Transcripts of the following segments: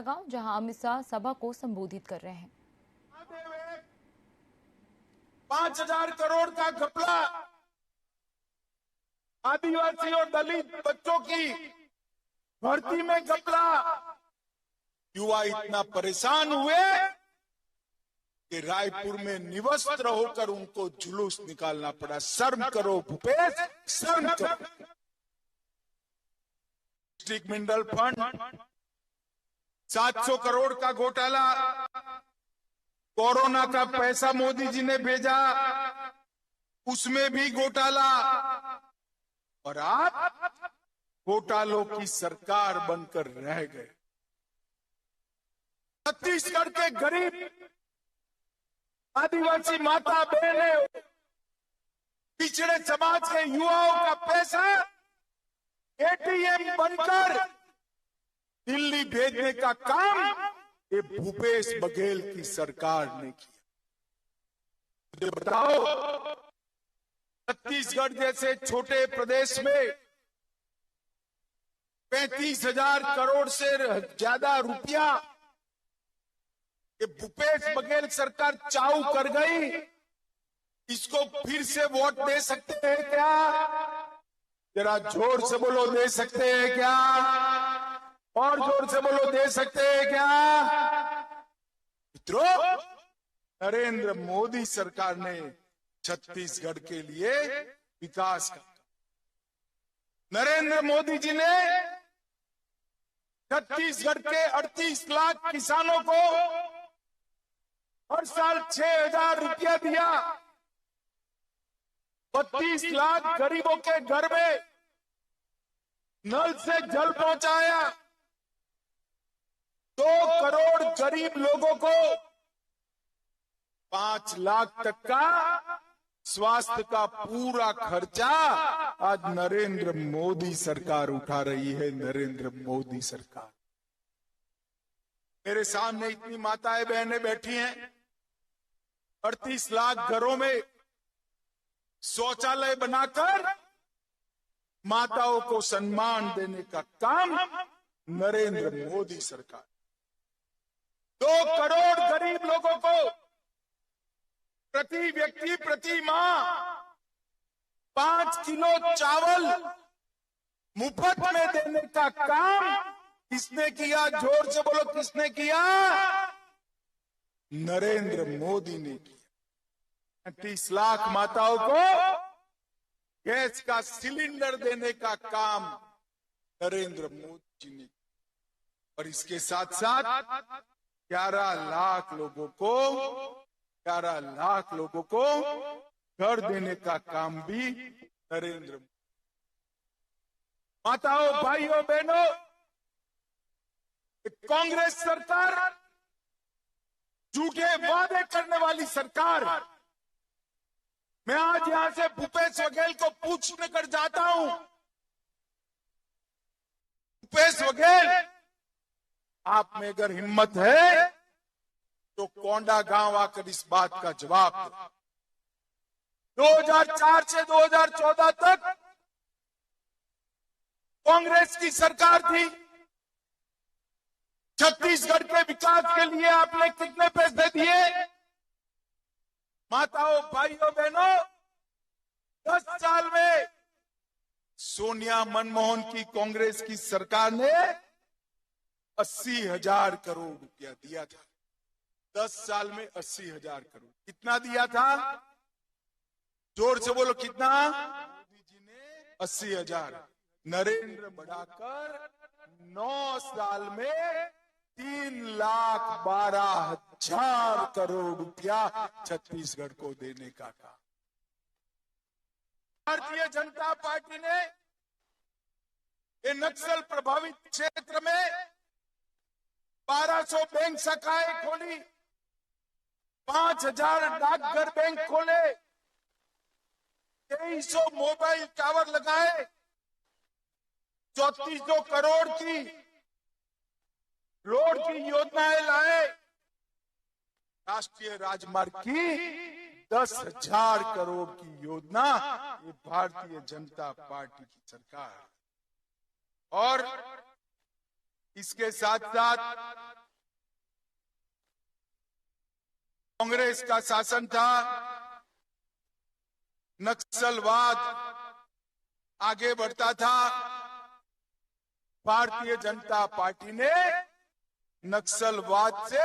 गांव, जहां अमित शाह सभा को संबोधित कर रहे हैं। 5,000 करोड़ का घपला आदिवासी और दलित बच्चों की भर्ती में घपला। युवा इतना परेशान हुए कि रायपुर में निवस्त्र होकर उनको जुलूस निकालना पड़ा। शर्म करो भूपेश, शर्म करो। डिस्ट्रिक्ट मिनरल फंड 700 करोड़ का घोटाला, कोरोना का पैसा मोदी जी ने भेजा, उसमें भी घोटाला, और आप घोटालों की सरकार बनकर रह गए। छत्तीसगढ़ के गरीब आदिवासी माता बहनें, पिछड़े समाज के युवाओं का पैसा एटीएम बनकर दिल्ली भेजने का काम ये भूपेश बघेल की सरकार ने किया। मुझे बताओ, छत्तीसगढ़ जैसे छोटे प्रदेश में 35,000 करोड़ से ज्यादा रुपया ये भूपेश बघेल सरकार चाऊ कर गई। इसको फिर से वोट दे सकते हैं क्या? जरा जोर से बोलो, दे सकते हैं क्या? और जोर से बोलो, दे सकते हैं क्या? मित्रों, नरेंद्र मोदी सरकार ने छत्तीसगढ़ के लिए विकास का, नरेंद्र मोदी जी ने छत्तीसगढ़ के 38 लाख किसानों को हर साल 6,000 रुपया दिया। 32 लाख गरीबों के घर में नल से जल पहुंचाया। 2 करोड़ गरीब लोगों को 5 लाख तक का स्वास्थ्य का पूरा खर्चा आज नरेंद्र मोदी सरकार उठा रही है। नरेंद्र मोदी सरकार। मेरे सामने इतनी माताएं बहनें बैठी हैं। 38 लाख घरों में शौचालय बनाकर माताओं को सम्मान देने का काम नरेंद्र मोदी सरकार। 2 करोड़ गरीब लोगों को प्रति व्यक्ति प्रति माह 5 किलो चावल मुफ्त में देने का काम किसने किया? जोर से बोलो, किसने किया? नरेंद्र मोदी ने किया। 30 लाख माताओं को गैस का सिलेंडर देने का काम नरेंद्र मोदी जी ने। और इसके साथ साथ 11 लाख लोगों को घर देने का काम भी नरेंद्र मोदी। माताओं, भाइयों, बहनों, कांग्रेस सरकार, झूठे वादे करने वाली सरकार। मैं आज यहां से भूपेश बघेल को पूछने कर जाता हूं, भूपेश बघेल, आप में अगर हिम्मत है तो कोंडा गांव आकर इस बात का जवाब दो। 2004 से 2014 तक कांग्रेस की सरकार थी। छत्तीसगढ़ के विकास के लिए आपने कितने पैसे दिए? माताओं, भाइयों, बहनों, 10 साल में सोनिया मनमोहन की कांग्रेस की सरकार ने 80,000 करोड़ रुपया दिया था। 10 साल में 80,000 करोड़। कितना दिया था? जोर से बोलो, कितना? मोदी जी ने 80,000। नरेंद्र बढ़ाकर 9 साल में 3,12,000 करोड़ रुपया छत्तीसगढ़ को देने का काम। भारतीय जनता पार्टी ने ये नक्सल प्रभावित क्षेत्र में 1200 बैंक शाखाएं खोली, 5,000 डाकघर बैंक खोले, 2300 मोबाइल टावर लगाए, 3400 करोड़ की रोड की योजनाएं लाए, राष्ट्रीय राजमार्ग की 10,000 करोड़ की योजना ये भारतीय जनता पार्टी की सरकार। और इसके साथ साथ कांग्रेस का शासन था, नक्सलवाद आगे बढ़ता था। भारतीय जनता पार्टी ने नक्सलवाद से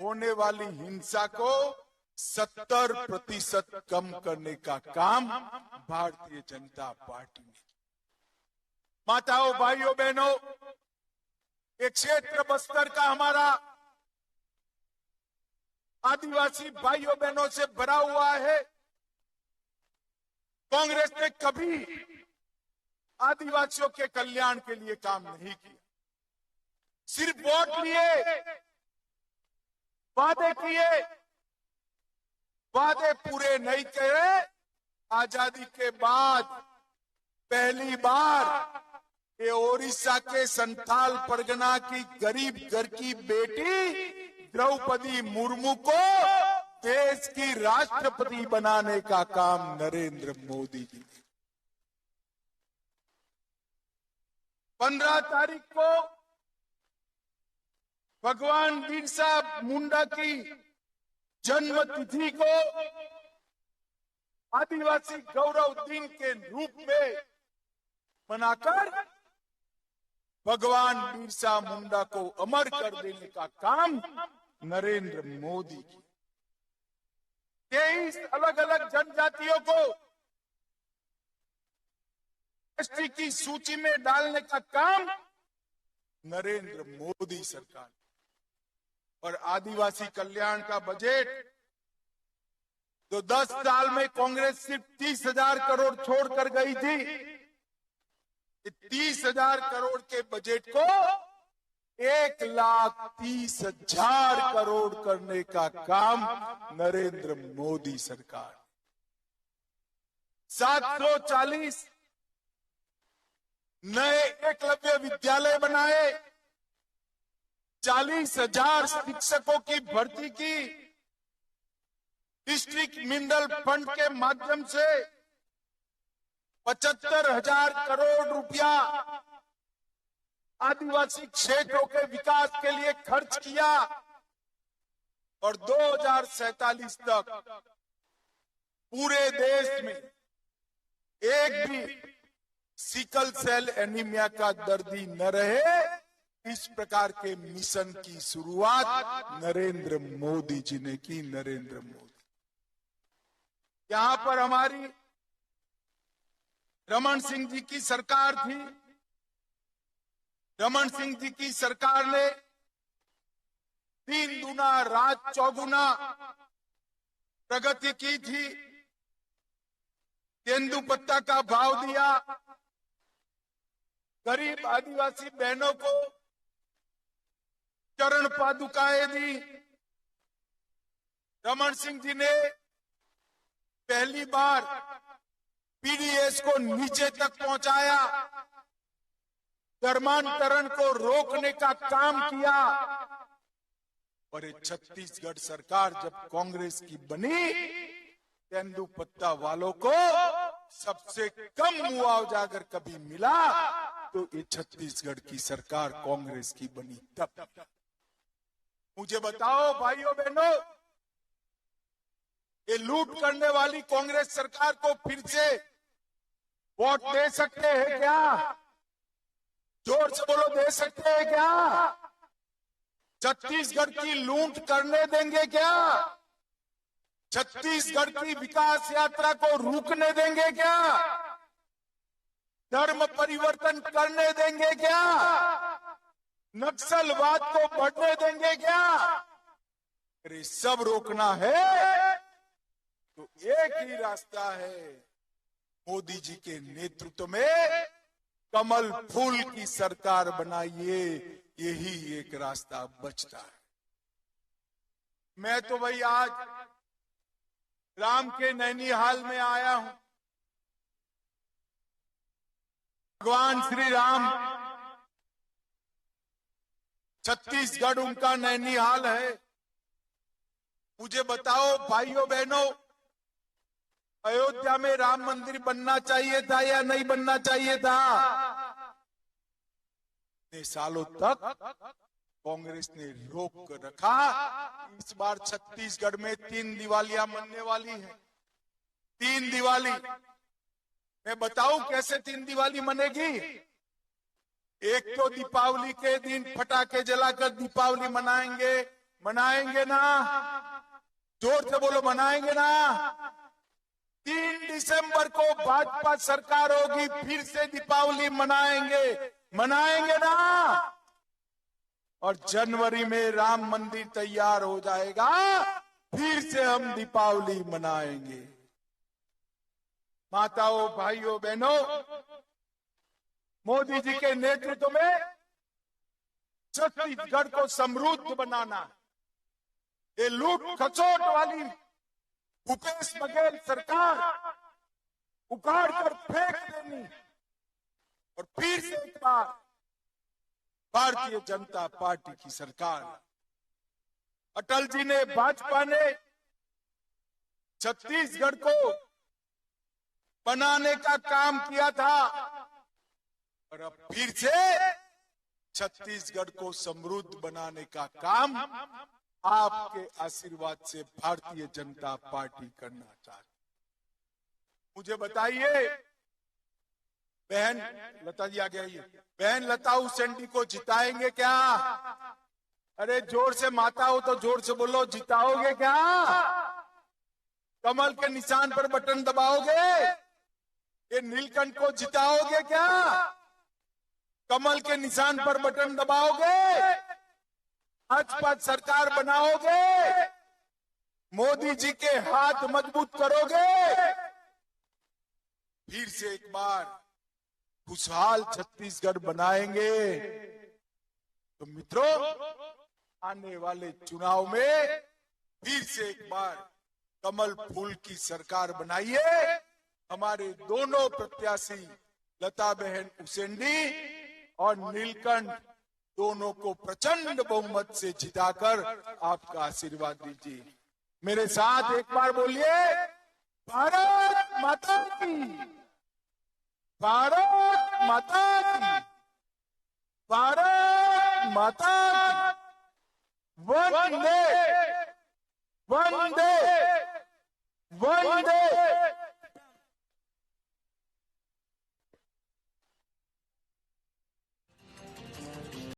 होने वाली हिंसा को 70% कम करने का काम भारतीय जनता पार्टी ने। माताओं, भाइयों, बहनों, एक क्षेत्र बस्तर का हमारा आदिवासी भाइयों बहनों से भरा हुआ है। कांग्रेस ने कभी आदिवासियों के कल्याण के लिए काम नहीं किया। सिर्फ वोट लिए, वादे किए, वादे पूरे नहीं करे। आजादी के बाद पहली बार ये ओडिशा के संथाल परगना की गरीब घर की बेटी द्रौपदी मुर्मू को देश की राष्ट्रपति बनाने का काम नरेंद्र मोदी जी ने। 15 तारीख को भगवान बिरसा मुंडा की जन्म तिथि को आदिवासी गौरव दिन के रूप में मनाकर भगवान बिरसा मुंडा को अमर कर देने का काम नरेंद्र मोदी की। 23 अलग अलग जनजातियों को एसटी की सूची में डालने का काम नरेंद्र मोदी सरकार। और आदिवासी कल्याण का बजट जो 10 साल में कांग्रेस सिर्फ 30,000 करोड़ छोड़कर गई थी, 30,000 करोड़ के बजट को 1,30,000 करोड़ करने का काम नरेंद्र मोदी सरकार। 740 नए एकलव्य विद्यालय बनाए, 40,000 शिक्षकों की भर्ती की, डिस्ट्रिक्ट मिनरल फंड के माध्यम से 75,000 करोड़ रुपया आदिवासी क्षेत्रों के विकास के लिए खर्च किया। और 2047 तक पूरे देश में एक भी सिकल सेल एनीमिया का दर्दी न रहे, इस प्रकार के मिशन की शुरुआत नरेंद्र मोदी जी ने की। नरेंद्र मोदी यहां पर हमारी रमन सिंह जी की सरकार थी। रमन सिंह जी की सरकार ने 3 गुना रात चौगुना प्रगति की थी। तेंदुपत्ता का भाव दिया, गरीब आदिवासी बहनों को चरण पादुकाएं दी। रमन सिंह जी ने पहली बार पीडीएस को नीचे तक पहुंचाया, धर्मांतरण को रोकने का काम किया। और ये छत्तीसगढ़ सरकार जब कांग्रेस की बनी, तेंदुपत्ता वालों को सबसे कम मुआवजा अगर कभी मिला तो ये छत्तीसगढ़ की सरकार कांग्रेस की बनी तब। मुझे बताओ भाइयों बहनों, ये लूट करने वाली कांग्रेस सरकार को फिर से वोट दे सकते हैं क्या? जोर से बोलो, दे सकते हैं क्या? छत्तीसगढ़ की लूट करने देंगे क्या? छत्तीसगढ़ की विकास यात्रा को रुकने देंगे क्या? धर्म परिवर्तन करने देंगे क्या? नक्सलवाद को बढ़ने देंगे क्या? अरे सब रोकना है तो एक ही रास्ता है, मोदी जी के नेतृत्व में कमल फूल की सरकार बनाइए, यही एक रास्ता बचता है। मैं तो भाई आज राम के नैनीहाल में आया हूं। भगवान श्री राम, छत्तीसगढ़ उनका नैनीहाल है। मुझे बताओ भाइयों बहनों, अयोध्या में राम मंदिर बनना चाहिए था या नहीं बनना चाहिए था? इतने सालों तक कांग्रेस ने रोक रखा। इस बार छत्तीसगढ़ में 3 दिवालियां मनने वाली है। 3 दिवाली मैं बताऊं कैसे 3 दिवाली मनेगी। एक तो दीपावली के दिन पटाखे जलाकर दीपावली मनाएंगे ना, जोर से बोलो, मनाएंगे ना। 3 दिसंबर को भाजपा सरकार होगी, फिर से दीपावली मनाएंगे ना। और जनवरी में राम मंदिर तैयार हो जाएगा, फिर से हम दीपावली मनाएंगे। माताओं, भाइयों, बहनों, मोदी जी के नेतृत्व में छत्तीसगढ़ को समृद्ध बनाना, ये लूट खसोट वाली भूपेश बघेल सरकार उखाड़ कर फेंक देनी और फिर से एक बार भारतीय जनता पार्टी की सरकार। अटल जी ने, भाजपा ने छत्तीसगढ़ को बनाने का काम किया था और अब फिर से छत्तीसगढ़ को समृद्ध बनाने का काम आपके आशीर्वाद से भारतीय जनता पार्टी करना चाहती। मुझे बताइए, बहन लता जी आ गई, बहन लता उसेंडी को जिताएंगे क्या? अरे जोर से माता हो तो जोर से बोलो, जिताओगे क्या? कमल के निशान पर बटन दबाओगे? ये नीलकंठ को जिताओगे क्या? कमल के निशान पर बटन दबाओगे? भाजपा सरकार बनाओगे? मोदी जी के हाथ मजबूत करोगे? फिर से एक बार खुशहाल छत्तीसगढ़ बनाएंगे। तो मित्रों, आने वाले चुनाव में फिर से एक बार कमल फूल की सरकार बनाइए। हमारे दोनों प्रत्याशी लता बहन उसेंडी और नीलकंठ दोनों को प्रचंड बहुमत से जिताकर आपका आशीर्वाद दीजिए। मेरे साथ एक बार बोलिए, भारत माता की, भारत माता की, भारत माता की। वंदे वंदे वंदे